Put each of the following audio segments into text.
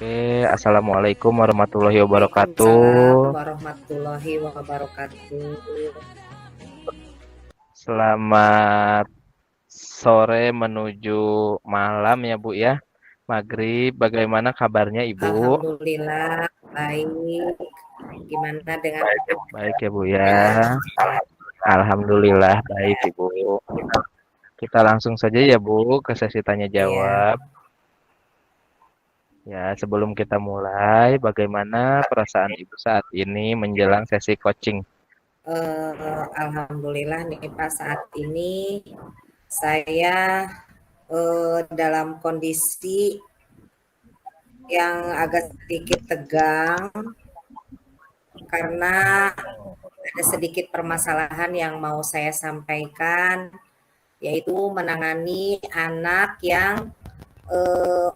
Assalamualaikum warahmatullahi Waalaikumsalam wabarakatuh. warahmatullahi wabarakatuh. Selamat sore menuju malam ya Bu ya. Maghrib, bagaimana kabarnya Ibu? Alhamdulillah baik. Gimana dengan Baik ya Bu ya. ya? Alhamdulillah baik Ibu. Kita langsung saja ya Bu ke sesi tanya Ya, jawab. Ya, sebelum kita mulai, bagaimana perasaan Ibu saat ini menjelang sesi coaching? alhamdulillah nih Pak, saat ini saya dalam kondisi yang agak sedikit tegang karena ada sedikit permasalahan yang mau saya sampaikan, yaitu menangani anak yang eh,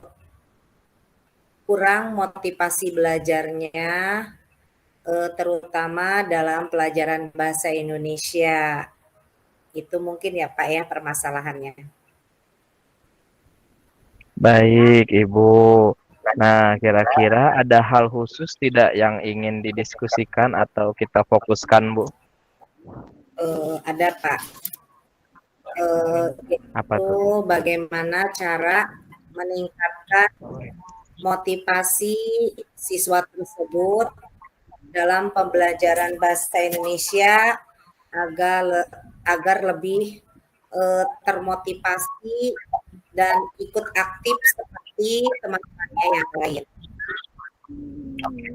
kurang motivasi belajarnya, terutama dalam pelajaran bahasa Indonesia. Itu mungkin ya Pak ya permasalahannya. Baik, Ibu. Nah, kira-kira ada hal khusus tidak yang ingin didiskusikan atau kita fokuskan, Bu? Ada Pak, Apa itu tuh? bagaimana cara meningkatkan motivasi siswa tersebut dalam pembelajaran bahasa Indonesia agar agar lebih termotivasi dan ikut aktif seperti teman-temannya yang lain.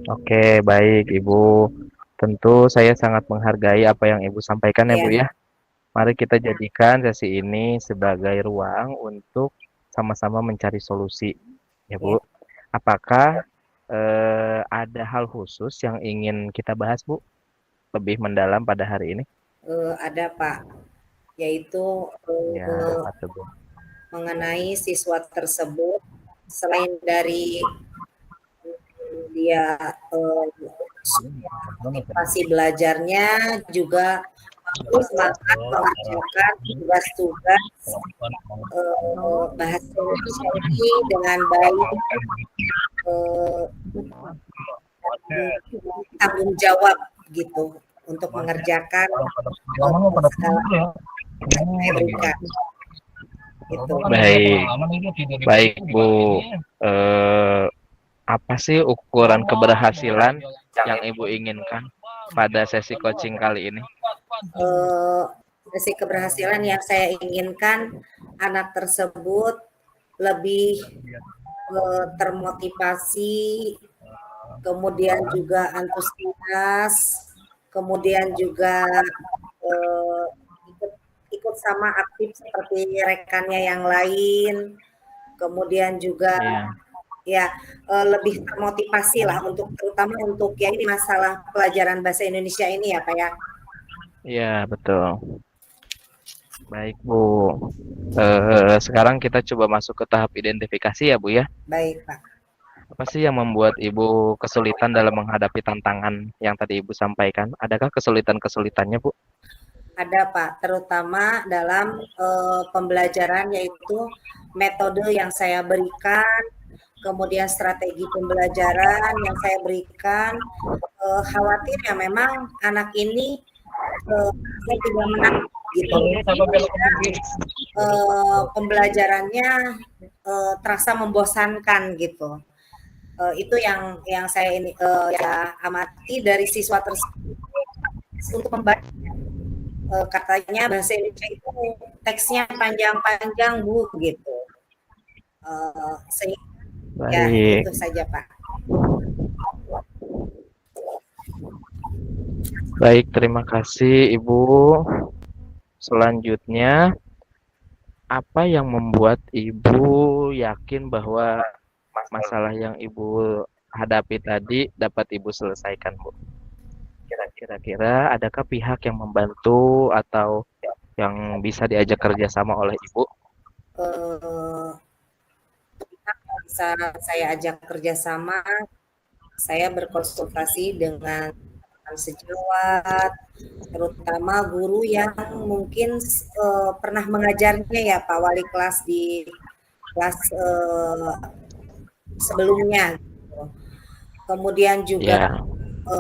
Oke, baik, Ibu. Tentu saya sangat menghargai apa yang Ibu sampaikan ya, Bu Ya, ya. Mari kita jadikan sesi ini sebagai ruang untuk sama-sama mencari solusi, ya, ya, Bu. Apakah ada hal khusus yang ingin kita bahas, Bu? Lebih mendalam pada hari ini? ada Pak, yaitu Ya, apa tuh, Bu? mengenai siswa tersebut selain dari dia motivasi belajarnya juga semangat mengerjakan tugas-tugas bahasa Indonesia ini dengan baik, eh, tanggung jawab gitu untuk mengerjakan segala yang saya berikan. Gitu. Baik, baik Bu. Eh, apa sih ukuran keberhasilan yang Ibu inginkan pada sesi coaching kali ini? Sesi keberhasilan yang saya inginkan anak tersebut lebih termotivasi, kemudian juga antusias, kemudian juga ikut ikut sama aktif seperti rekannya yang lain, kemudian juga Iya, ya lebih termotivasi lah untuk terutama untuk ya ini masalah pelajaran bahasa Indonesia ini ya Pak ya. iya betul. Baik Bu. Sekarang kita coba masuk ke tahap identifikasi ya Bu ya. Baik Pak. Apa sih yang membuat Ibu kesulitan dalam menghadapi tantangan yang tadi Ibu sampaikan? Adakah kesulitan-kesulitannya Bu? Ada Pak, terutama dalam pembelajaran yaitu metode yang saya berikan, kemudian strategi pembelajaran yang saya berikan, khawatir ya memang anak ini saya tidak menang gitu. Pembelajarannya terasa membosankan gitu. Itu yang saya ini ya amati dari siswa tersebut untuk membaca. Katanya bahasa Indonesia itu teksnya panjang-panjang Bu gitu. Sehingga ya Baik, itu saja Pak. baik terima kasih Ibu. Selanjutnya, apa yang membuat Ibu yakin bahwa masalah yang Ibu hadapi tadi dapat Ibu selesaikan, Bu? Kira-kira adakah pihak yang membantu atau yang bisa diajak kerjasama oleh Ibu? Eh, Bisa saya ajak kerjasama, saya berkonsultasi dengan teman sejawat, terutama guru yang mungkin pernah mengajarnya ya Pak Wali kelas di kelas sebelumnya. kemudian juga Ya,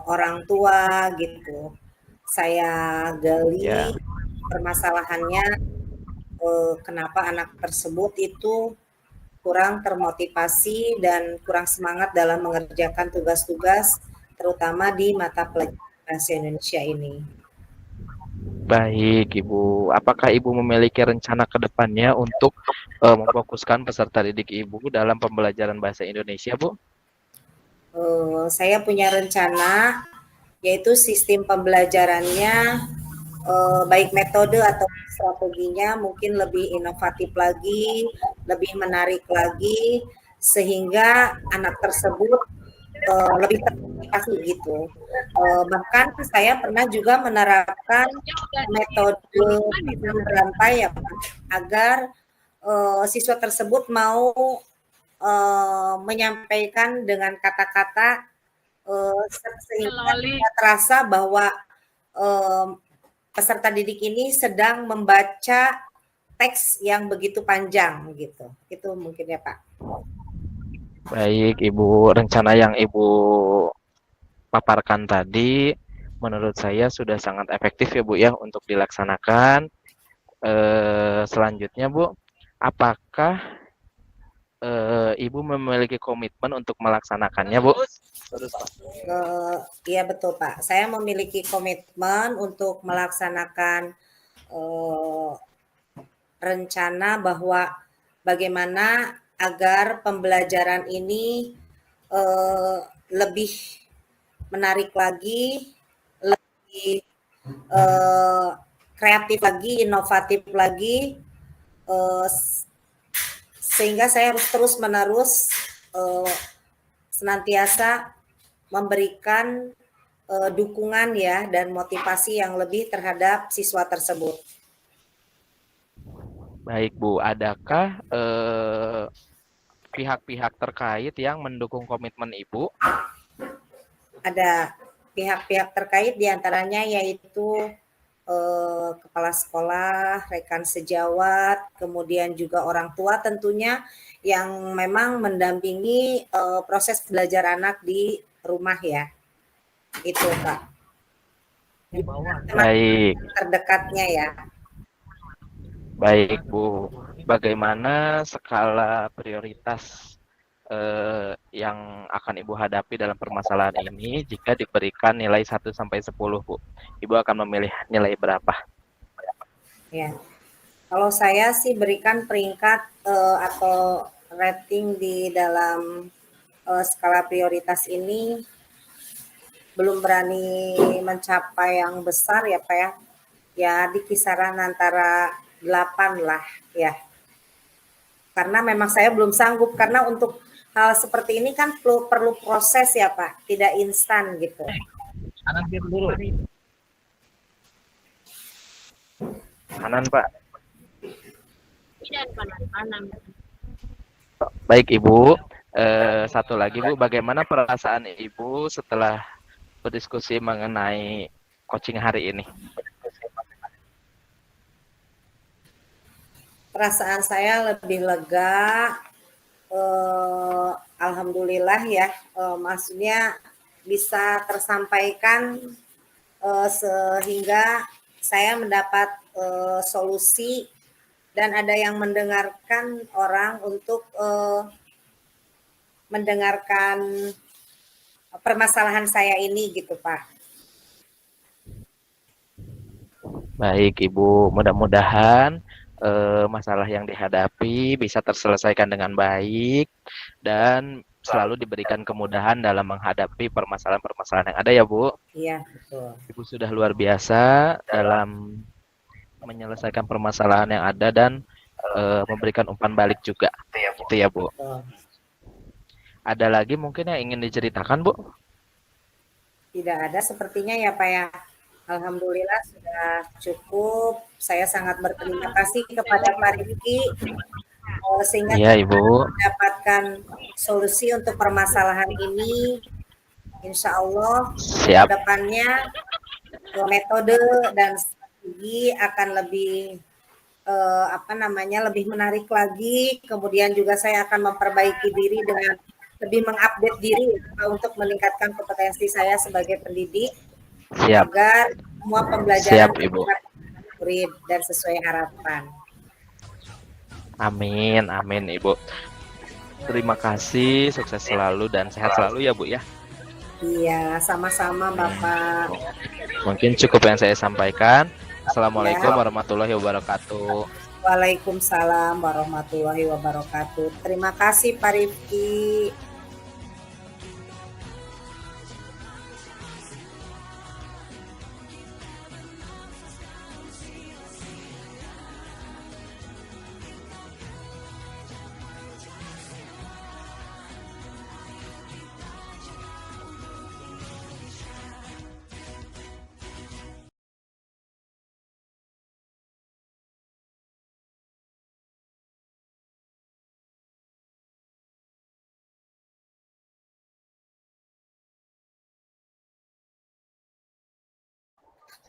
orang tua gitu. Saya gali ya. permasalahannya, kenapa anak tersebut itu kurang termotivasi dan kurang semangat dalam mengerjakan tugas-tugas, terutama di mata pelajaran bahasa Indonesia ini. Baik, Ibu. Apakah Ibu memiliki rencana ke depannya untuk memfokuskan peserta didik Ibu dalam pembelajaran bahasa Indonesia, Bu? Saya punya rencana, yaitu sistem pembelajarannya, baik metode atau strateginya mungkin lebih inovatif lagi, lebih menarik lagi, sehingga anak tersebut lebih termotivasi gitu. Bahkan saya pernah juga menerapkan metode pesan berantai ya Pak, agar siswa tersebut mau menyampaikan dengan kata-kata sehingga tidak terasa bahwa peserta didik ini sedang membaca teks yang begitu panjang gitu. Itu mungkin ya Pak. Baik, Ibu. Rencana yang Ibu paparkan tadi, menurut saya sudah sangat efektif ya, Bu, ya, untuk dilaksanakan. Selanjutnya, Bu, apakah Ibu memiliki komitmen untuk melaksanakannya, Bu? Iya betul Pak. Saya memiliki komitmen untuk melaksanakan eh, rencana bahwa bagaimana agar pembelajaran ini eh, lebih menarik lagi, lebih eh, kreatif lagi, inovatif lagi, eh, sehingga saya harus terus menerus eh, senantiasa memberikan dukungan ya dan motivasi yang lebih terhadap siswa tersebut. Baik, Bu. Adakah pihak-pihak terkait yang mendukung komitmen Ibu? Ada pihak-pihak terkait diantaranya yaitu kepala sekolah, rekan sejawat, kemudian juga orang tua tentunya yang memang mendampingi proses belajar anak di rumah ya. Itu Kak. Teman Baik, terdekatnya ya. baik, Bu. Bagaimana skala prioritas yang akan Ibu hadapi dalam permasalahan ini jika diberikan nilai 1 sampai 10, Bu? Ibu akan memilih nilai berapa? Ya. Kalau saya sih berikan peringkat atau rating di dalam skala prioritas ini belum berani mencapai yang besar ya Pak ya. Ya di kisaran antara 8 lah ya. Karena memang saya belum sanggup karena untuk hal seperti ini kan perlu proses ya Pak, tidak instan gitu. Kanan dulu. Kanan, Pak. Baik, Ibu. Satu lagi, Bu. Bagaimana perasaan Ibu setelah berdiskusi mengenai coaching hari ini? Perasaan saya lebih lega, alhamdulillah ya, maksudnya bisa tersampaikan sehingga saya mendapat solusi dan ada yang mendengarkan orang untuk mendengarkan permasalahan saya ini gitu Pak. Baik, Ibu. Mudah-mudahan masalah yang dihadapi bisa terselesaikan dengan baik dan selalu diberikan kemudahan dalam menghadapi permasalahan-permasalahan yang ada ya, Bu. Iya, betul. Ibu sudah luar biasa dalam menyelesaikan permasalahan yang ada dan memberikan umpan balik juga. Itu ya, Bu. Betul. Ada lagi mungkin yang ingin diceritakan, Bu? Tidak ada sepertinya ya Pak ya. Alhamdulillah sudah cukup. Saya sangat berterima kasih kepada Pak Rifki sehingga Iya, kita Ibu. mendapatkan solusi untuk permasalahan ini. Insya Allah untuk Siap. kedepannya metode dan strategi akan lebih lebih menarik lagi. Kemudian juga saya akan memperbaiki diri dengan lebih mengupdate diri untuk meningkatkan kompetensi saya sebagai pendidik Siap, agar semua pembelajaran siap Ibu. berjalan murid dan sesuai harapan. Amin, amin Ibu. Terima kasih, sukses selalu dan sehat selalu ya Bu ya. Iya, sama-sama Bapak. Mungkin cukup yang saya sampaikan. Assalamualaikum Ya. warahmatullahi wabarakatuh. Waalaikumsalam warahmatullahi wabarakatuh. Terima kasih Pak Rifki.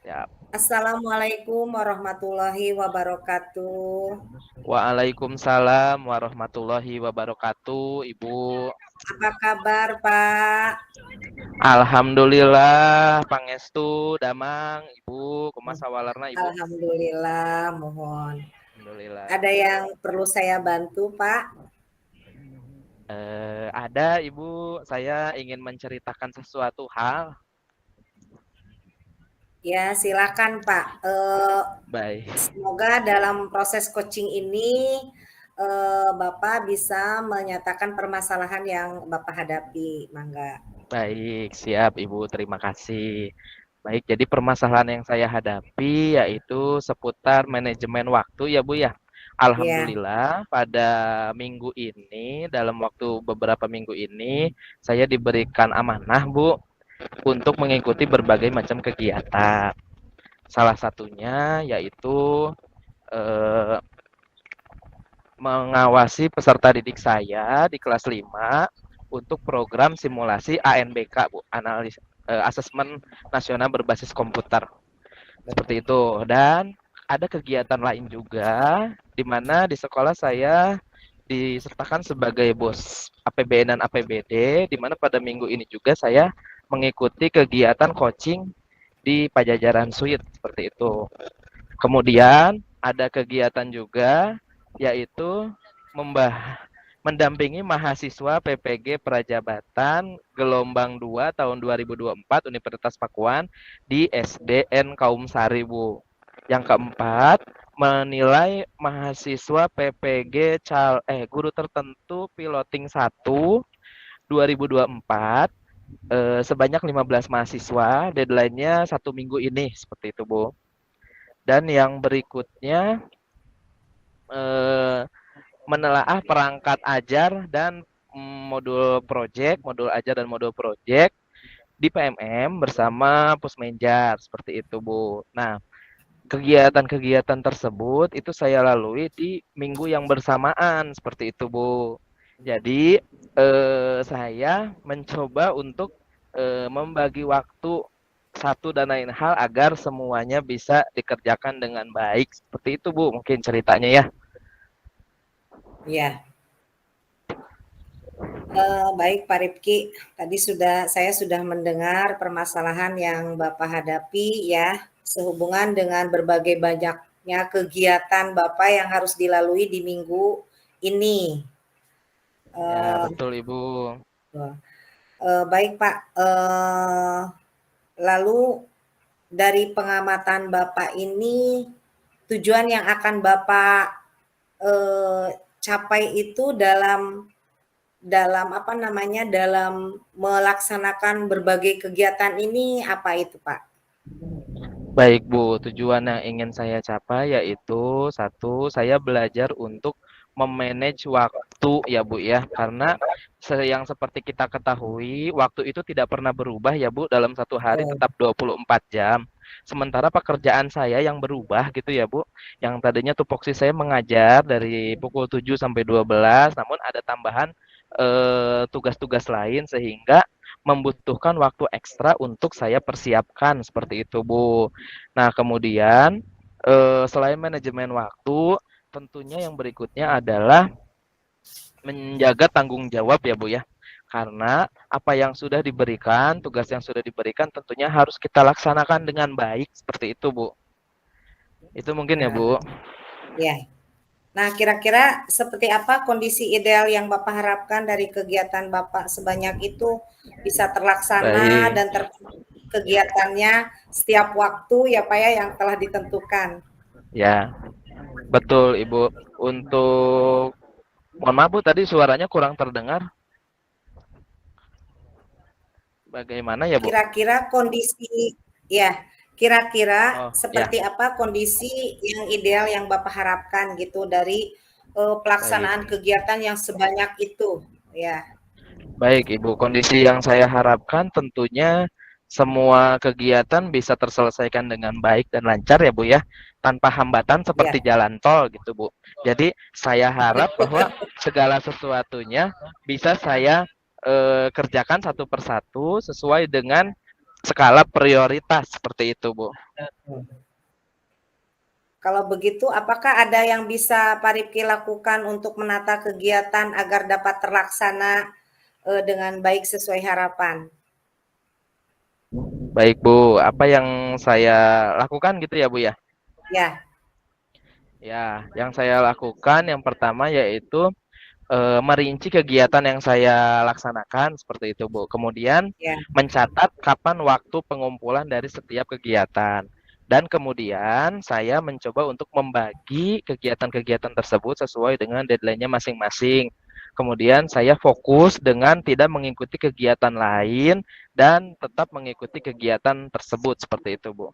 Siap. Assalamualaikum warahmatullahi wabarakatuh. Waalaikumsalam warahmatullahi wabarakatuh, Ibu. Apa kabar Pak? Alhamdulillah, pangestu, damang, Ibu. Kumaha sawalarna, Ibu? Alhamdulillah, mohon. Alhamdulillah. Ada yang perlu saya bantu Pak? Ada, Ibu. Saya ingin menceritakan sesuatu hal. Ya, silakan Pak. Baik. Semoga dalam proses coaching ini Bapak bisa menyatakan permasalahan yang Bapak hadapi. Mangga. Baik, siap Ibu. Terima kasih. Baik, jadi permasalahan yang saya hadapi yaitu seputar manajemen waktu ya Bu ya. Ya, Alhamdulillah pada minggu ini, dalam waktu beberapa minggu ini, saya diberikan amanah Bu untuk mengikuti berbagai macam kegiatan. Salah satunya yaitu eh, mengawasi peserta didik saya di kelas 5 untuk program simulasi ANBK Bu, analis asesmen nasional berbasis komputer. Seperti itu. Dan ada kegiatan lain juga di mana di sekolah saya disertakan sebagai bos APBN dan APBD, di mana pada minggu ini juga saya mengikuti kegiatan coaching di Pajajaran Suite seperti itu. Kemudian ada kegiatan juga yaitu mendampingi mahasiswa PPG Prajabatan gelombang 2 tahun 2024 Universitas Pakuan di SDN Kaum Sari, Bu. Yang keempat, menilai mahasiswa PPG guru tertentu piloting 1 2024 sebanyak 15 mahasiswa, deadline-nya 1 minggu ini seperti itu, Bu. Dan yang berikutnya menelaah perangkat ajar dan modul ajar dan modul project di PMM bersama Pusmenjar seperti itu Bu. Nah, kegiatan-kegiatan tersebut itu saya lalui di minggu yang bersamaan seperti itu Bu. Jadi saya mencoba untuk membagi waktu satu dan lain hal agar semuanya bisa dikerjakan dengan baik seperti itu Bu. Mungkin ceritanya ya. ya. Baik Pak Rifki, tadi saya sudah mendengar permasalahan yang Bapak hadapi ya, sehubungan dengan berbagai banyaknya kegiatan Bapak yang harus dilalui di minggu ini. Ya, Uh, betul Ibu. Baik Pak, lalu dari pengamatan Bapak ini, tujuan yang akan Bapak capai itu dalam apa namanya, dalam melaksanakan berbagai kegiatan ini apa itu Pak? Baik Bu, tujuan yang ingin saya capai yaitu satu, saya belajar untuk memanage waktu ya Bu ya, karena yang seperti kita ketahui, waktu itu tidak pernah berubah ya Bu, dalam satu hari Oh, tetap 24 jam. Sementara pekerjaan saya yang berubah gitu ya Bu, yang tadinya tupoksi saya mengajar dari pukul 7 sampai 12, namun ada tambahan tugas-tugas lain sehingga membutuhkan waktu ekstra untuk saya persiapkan seperti itu Bu. Nah, kemudian selain manajemen waktu, tentunya yang berikutnya adalah menjaga tanggung jawab ya Bu ya. Karena apa yang sudah diberikan, tugas yang sudah diberikan tentunya harus kita laksanakan dengan baik seperti itu, Bu. Itu mungkin ya, Nah, Bu. ya. Nah, kira-kira seperti apa kondisi ideal yang Bapak harapkan dari kegiatan Bapak sebanyak itu bisa terlaksana Baik. dan kegiatannya setiap waktu ya Pak ya yang telah ditentukan. Ya, betul, Ibu. Untuk mohon maaf, Bu, tadi suaranya kurang terdengar. Bagaimana ya, Bu? Kira-kira kondisi ya, kira-kira Oh, ya, seperti apa kondisi yang ideal yang Bapak harapkan gitu dari baik. pelaksanaan kegiatan yang sebanyak itu, ya. Baik, Ibu. Kondisi yang saya harapkan tentunya semua kegiatan bisa terselesaikan dengan baik dan lancar ya, Bu ya, tanpa hambatan Ya. seperti jalan tol gitu, Bu. Jadi saya harap bahwa segala sesuatunya bisa saya kerjakan satu persatu sesuai dengan skala prioritas seperti itu, Bu. Kalau begitu, apakah ada yang bisa Pak Rifki lakukan untuk menata kegiatan agar dapat terlaksana dengan baik sesuai harapan? Baik, Bu. Apa yang saya lakukan gitu ya, Bu ya? Ya, Ya, yang saya lakukan yang pertama yaitu merinci kegiatan yang saya laksanakan seperti itu, Bu. Kemudian ya, mencatat kapan waktu pengumpulan dari setiap kegiatan. Dan kemudian saya mencoba untuk membagi kegiatan-kegiatan tersebut sesuai dengan deadline-nya masing-masing. Kemudian saya fokus dengan tidak mengikuti kegiatan lain dan tetap mengikuti kegiatan tersebut seperti itu, Bu.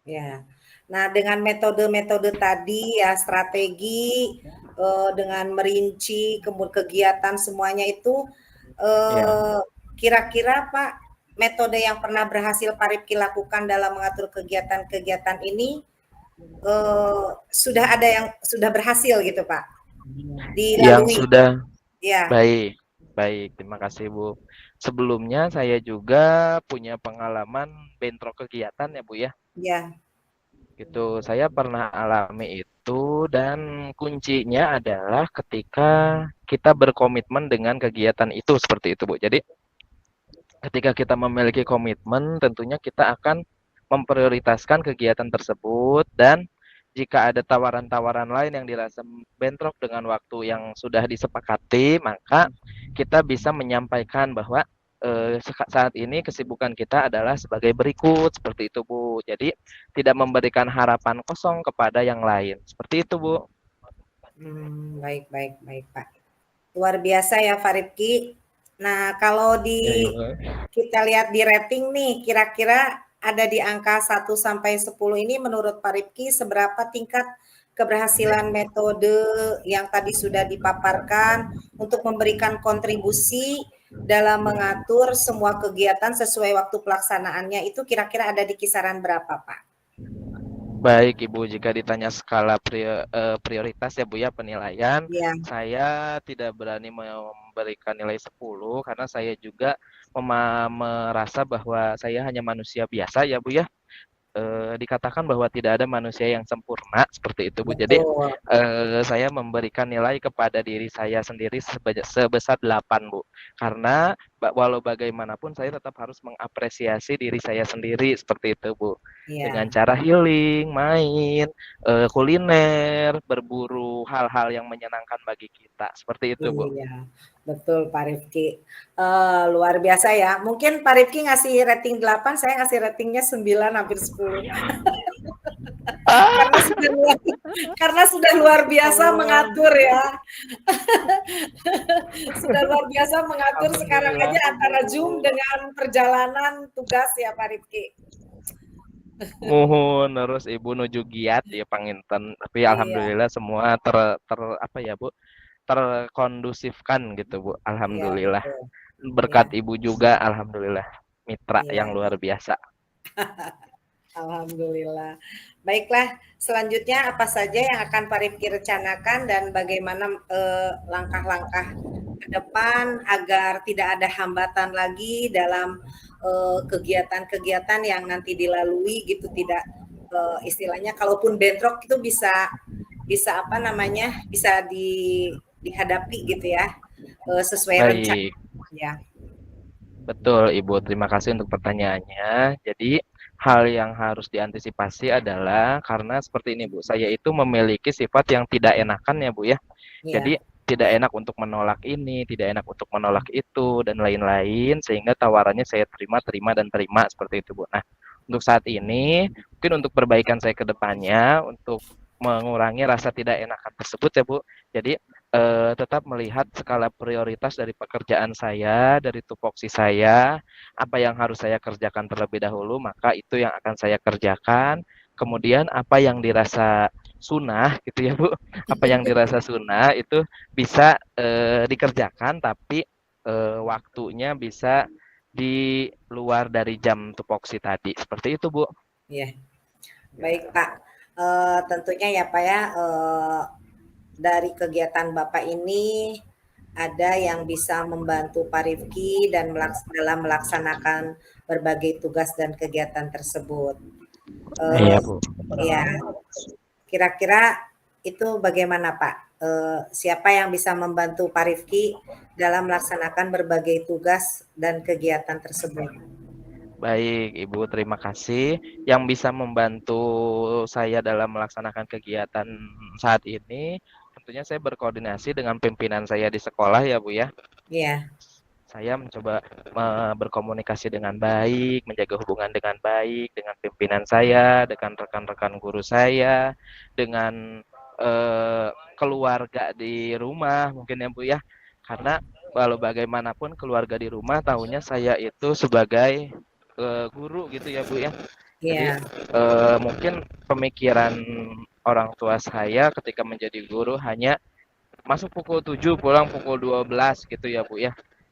ya. Nah, dengan metode-metode tadi ya strategi dengan merinci kegiatan semuanya itu Ya. eh, kira-kira Pak metode yang pernah berhasil Pak Rifki lakukan dalam mengatur kegiatan-kegiatan ini sudah ada yang sudah berhasil gitu Pak Yang dilalui. sudah Ya, baik, baik. Terima kasih, Bu. Sebelumnya saya juga punya pengalaman bentrok kegiatan ya, Bu ya. ya, Gitu. Saya pernah alami itu dan kuncinya adalah ketika kita berkomitmen dengan kegiatan itu seperti itu, Bu. Jadi, ketika kita memiliki komitmen, tentunya kita akan memprioritaskan kegiatan tersebut dan jika ada tawaran-tawaran lain yang dirasa bentrok dengan waktu yang sudah disepakati, maka kita bisa menyampaikan bahwa saat ini kesibukan kita adalah sebagai berikut, seperti itu, Bu. Jadi tidak memberikan harapan kosong kepada yang lain, seperti itu, Bu. baik, baik, baik Pak. Luar biasa ya Pak Rifki. Nah, kalau Ya, di kita lihat di rating nih, kira-kira ada di angka 1 sampai 10 ini menurut Pak Rifki seberapa tingkat keberhasilan metode yang tadi sudah dipaparkan untuk memberikan kontribusi dalam mengatur semua kegiatan sesuai waktu pelaksanaannya itu kira-kira ada di kisaran berapa, Pak? Baik, Ibu, jika ditanya skala prioritas ya, Bu, ya, penilaian, Ya, saya tidak berani memberikan nilai 10 karena saya juga merasa bahwa saya hanya manusia biasa ya, Bu, ya. Dikatakan bahwa tidak ada manusia yang sempurna seperti itu, Bu. Jadi, betul. saya memberikan nilai kepada diri saya sendiri sebesar 8, Bu. Karena walau bagaimanapun saya tetap harus mengapresiasi diri saya sendiri seperti itu, Bu. Dengan Iya. cara healing, main, kuliner, berburu hal-hal yang menyenangkan bagi kita, seperti itu, Bu. Iya, betul Pak Rifki. Luar biasa ya. Mungkin Pak Rifki ngasih rating 8, saya ngasih ratingnya 9 hampir 10. Karena sudah luar, karena sudah luar biasa Oh, mengatur ya. Sudah luar biasa mengatur sekarang alhamdulillah, aja Ibu. antara Zoom dengan perjalanan tugas ya Pak Rifki. Muhun terus Ibu nuju giat ya panginten. Tapi Iya, alhamdulillah semua apa ya, Bu, terkondusifkan gitu, Bu. iya Alhamdulillah. betul. Iya, Berkat Ibu juga alhamdulillah. Mitra iya, yang luar biasa. alhamdulillah. Baiklah, selanjutnya apa saja yang akan Pak Rifki rencanakan dan bagaimana langkah-langkah ke depan agar tidak ada hambatan lagi dalam kegiatan-kegiatan yang nanti dilalui gitu, tidak istilahnya kalaupun bentrok itu bisa bisa apa namanya bisa dihadapi gitu ya sesuai rencana. Baik. Ya, Betul, Ibu. Terima kasih untuk pertanyaannya. Jadi, hal yang harus diantisipasi adalah karena seperti ini, Bu. Saya itu memiliki sifat yang tidak enakan ya, Bu ya. ya, Jadi, tidak enak untuk menolak ini, tidak enak untuk menolak itu, dan lain-lain, sehingga tawarannya saya terima, terima, dan terima seperti itu, Bu. Nah, untuk saat ini, mungkin untuk perbaikan saya ke depannya, untuk mengurangi rasa tidak enakan tersebut ya, Bu. Jadi, tetap melihat skala prioritas dari pekerjaan saya, dari tupoksi saya, apa yang harus saya kerjakan terlebih dahulu, maka itu yang akan saya kerjakan. Kemudian apa yang dirasa sunnah gitu ya Bu, apa yang dirasa sunnah itu bisa dikerjakan, tapi waktunya bisa di luar dari jam tupoksi tadi. Seperti itu Bu. ya. Baik Pak. Tentunya ya Pak ya, dari kegiatan Bapak ini ada yang bisa membantu Pak Rifki dan dalam melaksanakan berbagai tugas dan kegiatan tersebut. Iya Eh, Bu. ya, kira-kira itu bagaimana Pak? Siapa yang bisa membantu Pak Rifki dalam melaksanakan berbagai tugas dan kegiatan tersebut? Baik, Ibu, terima kasih. Yang bisa membantu saya dalam melaksanakan kegiatan saat ini, tentunya saya berkoordinasi dengan pimpinan saya di sekolah ya, Bu ya. Iya, Saya mencoba berkomunikasi dengan baik, menjaga hubungan dengan baik dengan pimpinan saya, dengan rekan-rekan guru saya, dengan keluarga di rumah mungkin ya Bu ya. Karena walau bagaimanapun keluarga di rumah tahunya saya itu sebagai guru gitu ya Bu ya. Jadi iya, mungkin pemikiran orang tua saya ketika menjadi guru hanya masuk pukul 7 pulang pukul 12 gitu ya Bu ya.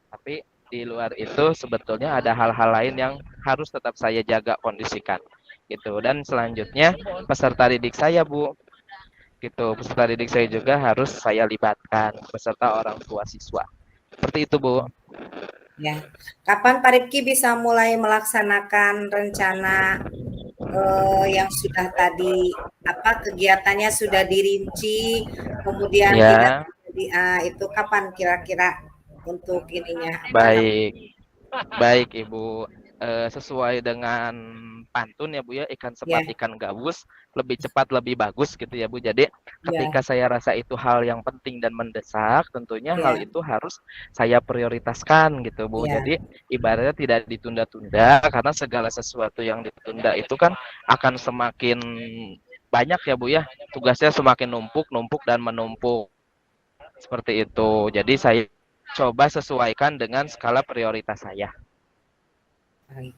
Tapi di luar itu sebetulnya ada hal-hal lain yang harus tetap saya jaga kondisikan gitu. Dan selanjutnya peserta didik saya Bu gitu. Peserta didik saya juga harus saya libatkan beserta orang tua siswa. Seperti itu Bu. ya. Kapan Pak Rifki bisa mulai melaksanakan rencana yang sudah tadi apa kegiatannya sudah dirinci, kemudian tidak Ya, terjadi itu kapan kira-kira untuk ininya apa namanya? baik. Baik Ibu, sesuai dengan pantun ya Bu ya, ikan Ya, sepat ikan gabus, lebih cepat lebih bagus gitu ya Bu. Jadi ya, ketika saya rasa itu hal yang penting dan mendesak, tentunya hal ya, itu harus saya prioritaskan gitu Bu. ya, Jadi ibaratnya tidak ditunda-tunda karena segala sesuatu yang ditunda itu kan akan semakin banyak ya Bu ya, tugasnya semakin numpuk, numpuk dan menumpuk seperti itu. Jadi saya coba sesuaikan dengan skala prioritas saya. baik.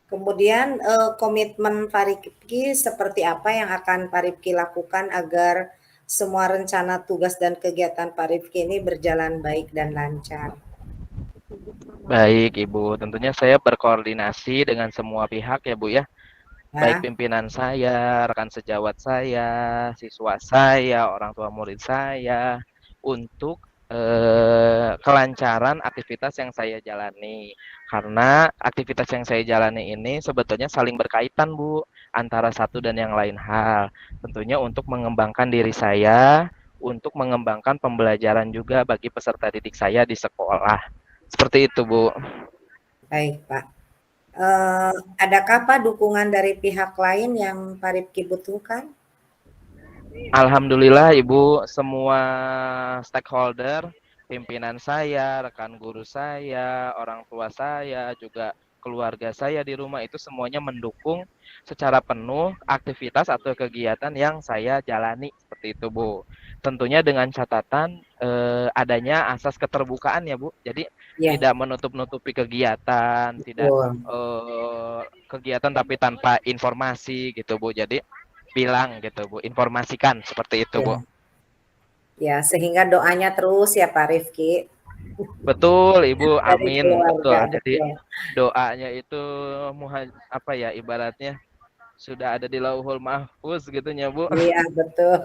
Kemudian komitmen Pak Rifki seperti apa yang akan Pak Rifki lakukan agar semua rencana tugas dan kegiatan Pak Rifki ini berjalan baik dan lancar? Baik, Ibu. Tentunya saya berkoordinasi dengan semua pihak ya, Bu ya. Baik Ya, pimpinan saya, rekan sejawat saya, siswa saya, orang tua murid saya untuk kelancaran aktivitas yang saya jalani. Karena aktivitas yang saya jalani ini sebetulnya saling berkaitan, Bu, antara satu dan yang lain hal. Tentunya untuk mengembangkan diri saya, untuk mengembangkan pembelajaran juga bagi peserta didik saya di sekolah. Seperti itu, Bu. baik Pak. Adakah Pak dukungan dari pihak lain yang Pak Rifki butuhkan? Alhamdulillah Ibu, semua stakeholder, pimpinan saya, rekan guru saya, orang tua saya, juga keluarga saya di rumah itu semuanya mendukung secara penuh aktivitas atau kegiatan yang saya jalani seperti itu Bu. Tentunya dengan catatan adanya asas keterbukaan ya Bu. Jadi Ya, tidak menutup-nutupi kegiatan, tidak betul. kegiatan tapi tanpa informasi gitu Bu. Jadi bilang gitu Bu, informasikan seperti itu Bu. Ya, ya sehingga doanya terus ya Pak Rifki Betul Ibu, dari amin, betul. keluarga, Jadi betul. doanya itu apa ya ibaratnya sudah ada di Lauhul Mahfuz gitunya Bu. Iya, betul.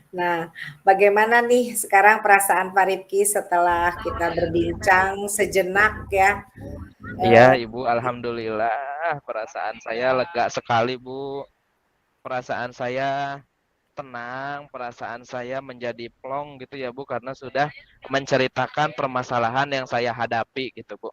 Nah, bagaimana nih sekarang perasaan Pak Rifki setelah kita berbincang sejenak ya? Iya Eh, Ibu, alhamdulillah perasaan saya lega sekali Bu. Perasaan saya tenang, perasaan saya menjadi plong gitu ya Bu, karena sudah menceritakan permasalahan yang saya hadapi gitu Bu.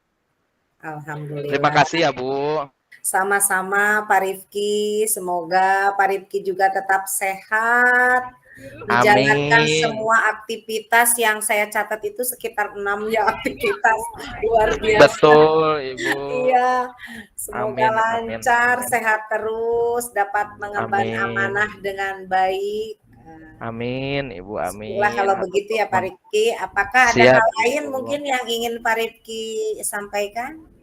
Terima Alhamdulillah. kasih ya Bu. Sama-sama Pak Rifki, semoga Pak Rifki juga tetap sehat, menjalankan Amin. semua aktivitas yang saya catat itu sekitar 6 ya aktivitas, luar biasa. Betul Ibu. Iya, semoga Amin, amin, lancar, amin. sehat terus, dapat mengemban Amin. amanah dengan baik. Amin, Ibu, Syukurlah amin. kalau Hatur begitu ya Pak nuhun. Rifki. Apakah ada Siap, hal lain Ibu. mungkin yang ingin Pak Rifki sampaikan?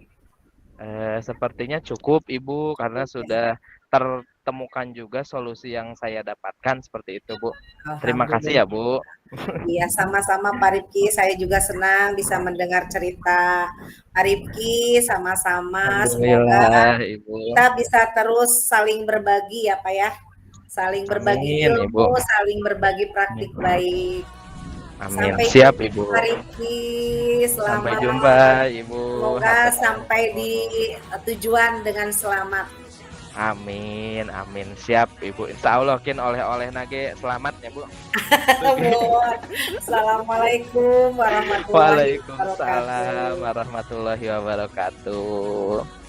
Sepertinya cukup Ibu karena Oke. sudah tertemukan juga solusi yang saya dapatkan seperti itu, Bu. Terima kasih ya, Alhamdulillah. Bu. Iya, sama-sama Pak Rifki. Saya juga senang bisa mendengar cerita Pak Rifki. Sama-sama. Semoga Alhamdulillah, Ibu. kita bisa terus saling berbagi ya Pak ya. Saling berbagi Amin, Ibu. ilmu, saling berbagi Amin. praktik baik. Amin. Sampai Siap, jumpa Ibu. Pak Rifki. Sampai Selamat. jumpa, Ibu. Semoga Hatur sampai di nuhun. tujuan dengan selamat. Amin, amin. Siap, Ibu. Insya Allah kin oleh-oleh nage selamat ya, Bu. Assalamualaikum warahmatullahi Waalaikumsalam wabarakatuh. warahmatullahi wabarakatuh.